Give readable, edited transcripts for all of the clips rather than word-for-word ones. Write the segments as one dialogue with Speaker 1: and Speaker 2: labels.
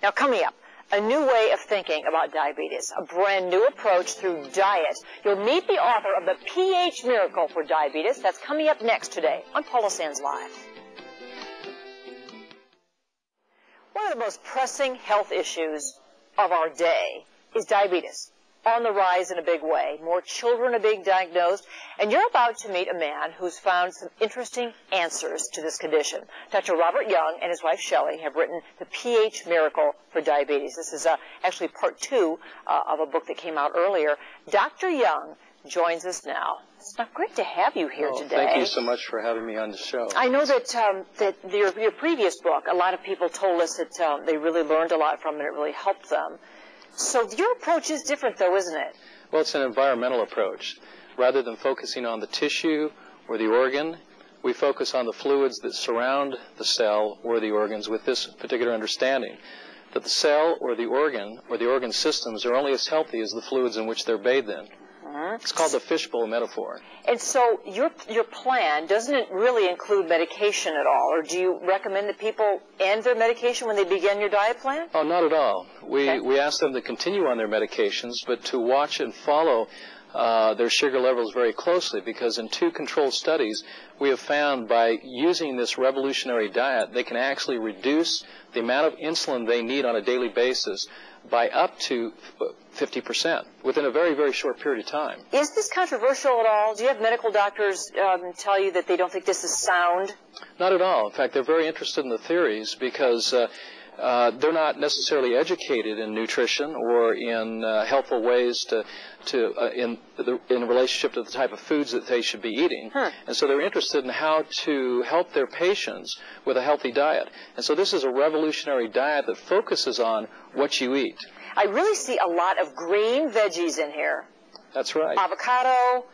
Speaker 1: Now, coming up, a new way of thinking about diabetes, a brand new approach through diet. You'll meet the author of the pH Miracle for Diabetes. That's coming up next today on Paula Sands Live. One of the most pressing health issues of our day is diabetes. On the rise in a big way. More children are being diagnosed, and you're about to meet a man who's found some interesting answers to this condition. Dr. Robert Young and his wife Shelley have written The pH Miracle for Diabetes. This is actually part 2 of a book that came out earlier. Dr. Young joins us now. It's great to have you here today.
Speaker 2: Thank you so much for having me on the show.
Speaker 1: I know that your previous book, a lot of people told us that they really learned a lot from it. It really helped them. So your approach is different, though, isn't it?
Speaker 2: Well, it's an environmental approach. Rather than focusing on the tissue or the organ, we focus on the fluids that surround the cell or the organs with this particular understanding, that the cell or the organ systems are only as healthy as the fluids in which they're bathed in. It's called the fishbowl metaphor.
Speaker 1: And so your plan, doesn't it really include medication at all? Or do you recommend that people end their medication when they begin your diet plan?
Speaker 2: Oh, not at all. We ask them to continue on their medications, but to watch and follow their sugar levels very closely, because in 2 controlled studies, we have found by using this revolutionary diet, they can actually reduce the amount of insulin they need on a daily basis by up to 50% within a very, very short period of time.
Speaker 1: Is this controversial at all? Do you have medical doctors tell you that they don't think this is sound?
Speaker 2: Not at all. In fact, they're very interested in the theories because they're not necessarily educated in nutrition or in helpful ways in relationship to the type of foods that they should be eating. And so they're interested in how to help their patients with a healthy diet. And so this is a revolutionary diet that focuses on what you eat.
Speaker 1: I really see a lot of green veggies in here.
Speaker 2: That's right.
Speaker 1: Avocado,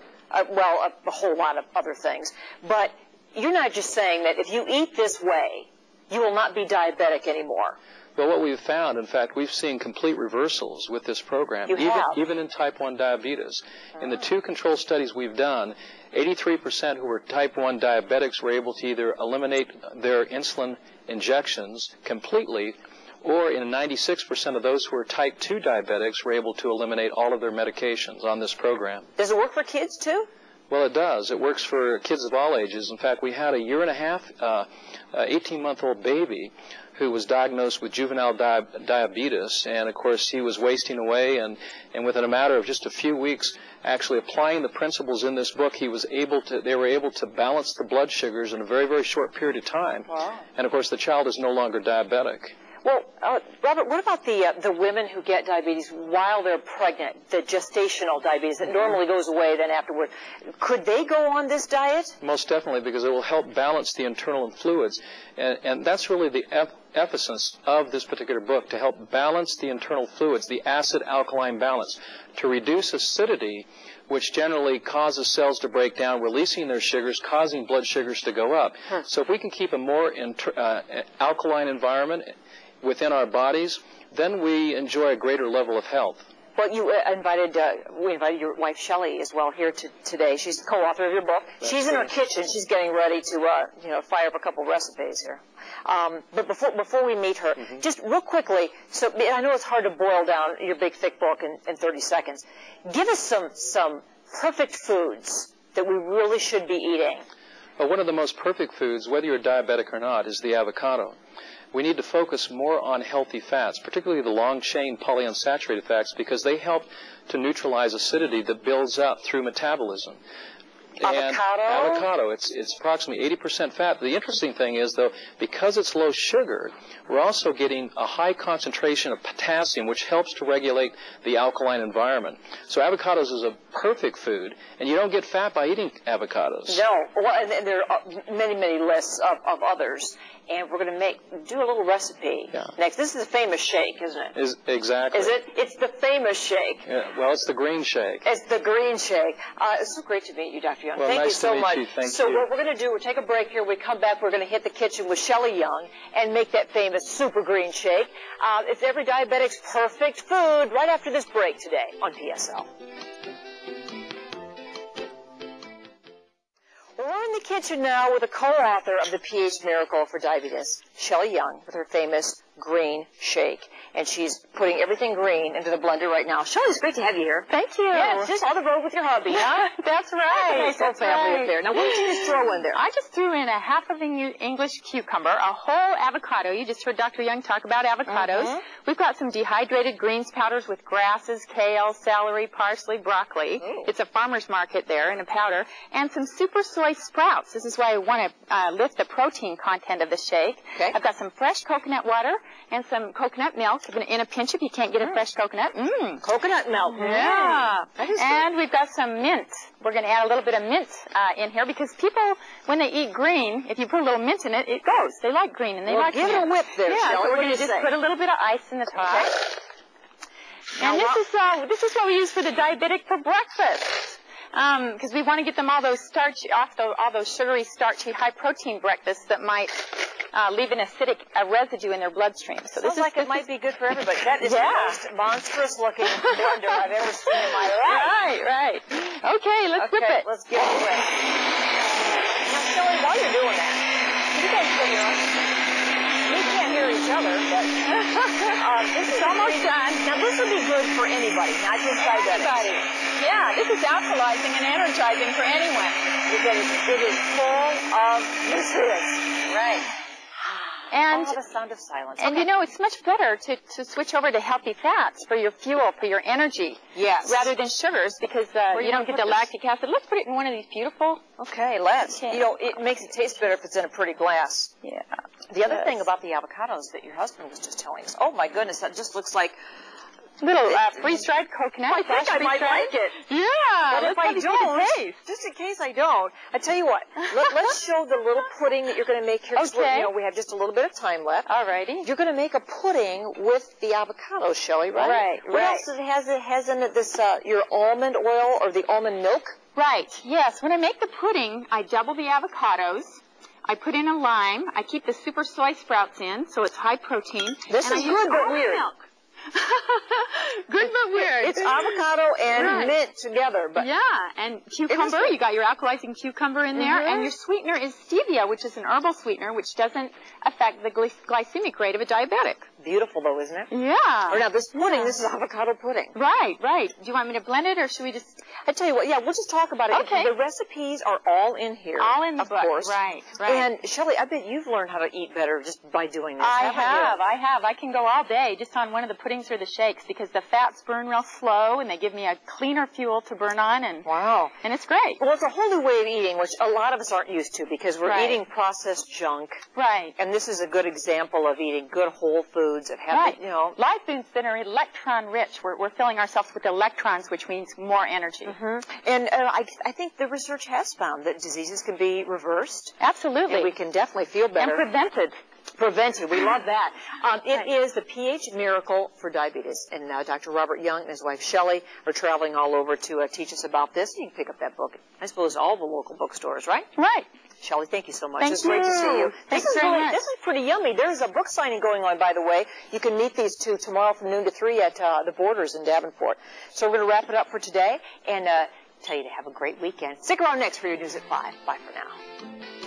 Speaker 1: well, a whole lot of other things. But you're not just saying that if you eat this way, you will not be diabetic anymore.
Speaker 2: Well, what we've found, in fact, we've seen complete reversals with this program, even in type 1 diabetes. In the 2 control studies we've done, 83% who were type 1 diabetics were able to either eliminate their insulin injections completely, or in 96% of those who are type 2 diabetics were able to eliminate all of their medications on this program.
Speaker 1: Does it work for kids, too?
Speaker 2: Well, it does. It works for kids of all ages. In fact, we had a 18-month-old baby who was diagnosed with juvenile diabetes, and of course he was wasting away, and within a matter of just a few weeks, actually applying the principles in this book, they were able to balance the blood sugars in a very, very short period of time.
Speaker 1: Wow.
Speaker 2: And of course the child is no longer diabetic.
Speaker 1: Well, Robert, what about the women who get diabetes while they're pregnant, the gestational diabetes that normally goes away then afterward? Could they go on this diet? Most
Speaker 2: definitely, because it will help balance the internal fluids. And that's really the emphasis of this particular book, to help balance the internal fluids, the acid-alkaline balance, to reduce acidity, which generally causes cells to break down, releasing their sugars, causing blood sugars to go up. So if we can keep a more alkaline environment within our bodies, then we enjoy a greater level of health.
Speaker 1: Well, we invited your wife Shelley as well here today. She's the co-author of your book. She's in her kitchen. She's getting ready to fire up a couple recipes here. But before we meet her, just real quickly, so I know it's hard to boil down your big thick book in 30 seconds. Give us some perfect foods that we really should be eating.
Speaker 2: Well, one of the most perfect foods, whether you're diabetic or not, is the avocado. We need to focus more on healthy fats, particularly the long-chain polyunsaturated fats, because they help to neutralize acidity that builds up through metabolism. Avocado, it's approximately 80% fat. The interesting thing is, though, because it's low sugar, we're also getting a high concentration of potassium, which helps to regulate the alkaline environment. So avocados is a perfect food, and you don't get fat by eating avocados.
Speaker 1: No. Well, and there are many, many lists of others. And we're going to do a little recipe next. This is a famous shake, isn't it?
Speaker 2: Exactly.
Speaker 1: Is it? It's the famous shake.
Speaker 2: Yeah, well, it's the green shake.
Speaker 1: It's the green shake. It's so great to meet you, Dr. Young.
Speaker 2: Well,
Speaker 1: Thank you so much.
Speaker 2: Thank
Speaker 1: you.
Speaker 2: You.
Speaker 1: What we're going to do, we'll take a break here. We come back, we're going to hit the kitchen with Shelley Young and make that famous super green shake. It's every diabetic's perfect food right after this break today on PSL. We're in the kitchen now with a co-author of the pH Miracle for Diabetes, Shelley Young, with her famous green shake. and she's putting everything green into the blender right now. Shelley, it's great to have you here.
Speaker 3: Thank you.
Speaker 1: Yeah, just on the road with your hubby, huh?
Speaker 3: That's right.
Speaker 1: Nice whole family up there. Now, what did you just throw in there?
Speaker 3: I just threw in a half of an English cucumber, a whole avocado. You just heard Dr. Young talk about avocados. We've got some dehydrated greens powders with grasses, kale, celery, parsley, broccoli.
Speaker 1: Ooh.
Speaker 3: It's a farmer's market there in a powder. And some super soy sprouts. This is why I want to lift the protein content of the shake.
Speaker 1: Okay.
Speaker 3: I've got some fresh coconut water and some coconut milk in a pinch if you can't get a fresh coconut.
Speaker 1: Coconut milk.
Speaker 3: Yeah.
Speaker 1: That is
Speaker 3: And we've got some mint. We're going to add a little bit of mint in here because people, when they eat green, if you put a little mint in it, it goes. They like green and they like
Speaker 1: give
Speaker 3: mint.
Speaker 1: it a whip there,
Speaker 3: Yeah,
Speaker 1: Shelley.
Speaker 3: so we're
Speaker 1: What do
Speaker 3: going
Speaker 1: you
Speaker 3: to just
Speaker 1: say?
Speaker 3: put a little bit of ice in the top.
Speaker 1: Okay.
Speaker 3: And this is what we use for the diabetic for breakfast. Because we want to get them all those all those sugary, starchy, high-protein breakfasts that might leave an acidic residue in their bloodstream. So
Speaker 1: Sounds like it might be good for everybody. That is the most monstrous-looking blender I've ever seen in my life.
Speaker 3: Right. Okay, let's whip it.
Speaker 1: Let's get it away. Now, Shelley, while you're doing that, can you guys still hear us? We can't hear each other, but this is almost done. Now, this would be good for anybody, not just diabetics.
Speaker 3: Yeah, this is alkalizing and energizing for anyone.
Speaker 1: Because it is full of nutrients. Right.
Speaker 3: And
Speaker 1: the sound of silence.
Speaker 3: And you know, it's much better to switch over to healthy fats for your fuel, for your energy.
Speaker 1: Yes.
Speaker 3: Rather than sugars because you don't get the lactic acid. Let's put it in one of these beautiful.
Speaker 1: Okay, let's.
Speaker 3: Yeah.
Speaker 1: You know, it makes it taste better if it's in a pretty glass.
Speaker 3: Yeah.
Speaker 1: The other thing about the avocados that your husband was just telling us, oh my goodness, that just looks like
Speaker 3: little freeze-dried coconut.
Speaker 1: I think I might like it.
Speaker 3: Yeah.
Speaker 1: But if I don't, just in case I don't, I tell you what, let's show the little pudding that you're going to make here.
Speaker 3: Okay.
Speaker 1: You know, we have just a little bit of time left.
Speaker 3: Alrighty.
Speaker 1: You're going to make a pudding with the avocado, Shelley, right?
Speaker 3: Right.
Speaker 1: What else it has in it? This your almond oil or the almond milk?
Speaker 3: Right. Yes. When I make the pudding, I double the avocados. I put in a lime. I keep the super soy sprouts in, so it's high protein.
Speaker 1: This
Speaker 3: and
Speaker 1: is
Speaker 3: I use
Speaker 1: good but
Speaker 3: almond
Speaker 1: weird.
Speaker 3: Milk. Good but weird.
Speaker 1: It's avocado and mint together. But
Speaker 3: yeah, and cucumber. You got your alkalizing cucumber in there, and your sweetener is stevia, which is an herbal sweetener, which doesn't affect the glycemic rate of a diabetic.
Speaker 1: Beautiful, though, isn't it?
Speaker 3: Yeah.
Speaker 1: Or now this pudding, this is avocado pudding.
Speaker 3: Right. Do you want me to blend it, or should we just?
Speaker 1: I tell you what. Yeah, we'll just talk about it.
Speaker 3: Okay.
Speaker 1: The recipes are all in here.
Speaker 3: All in the book.
Speaker 1: Of course.
Speaker 3: Right.
Speaker 1: And Shelley, I bet you've learned how to eat better just by doing this.
Speaker 3: I have. I can go all day just on one of the puddings or the shakes because the fats burn real slow and they give me a cleaner fuel to burn on and
Speaker 1: wow.
Speaker 3: And it's great.
Speaker 1: Well, it's a whole new way of eating, which a lot of us aren't used to because we're eating processed junk.
Speaker 3: Right.
Speaker 1: And this is a good example of eating good whole foods that have, you know,
Speaker 3: live foods that are electron rich. We're filling ourselves with electrons, which means more energy.
Speaker 1: And I think the research has found that diseases can be reversed.
Speaker 3: Absolutely.
Speaker 1: And we can definitely feel better.
Speaker 3: And prevented.
Speaker 1: We love that. It is the pH miracle for diabetes. And Dr. Robert Young and his wife Shelley are traveling all over to teach us about this. You can pick up that book, I suppose, all the local bookstores, right?
Speaker 3: Right.
Speaker 1: Shelley, thank you so much.
Speaker 3: Thank
Speaker 1: It's great to see you.
Speaker 3: Thanks very much.
Speaker 1: This is pretty yummy. There's a book signing going on, by the way. You can meet these two tomorrow from noon to 3 at the Borders in Davenport. So we're going to wrap it up for today and tell you to have a great weekend. Stick around next for your news at 5. Bye for now.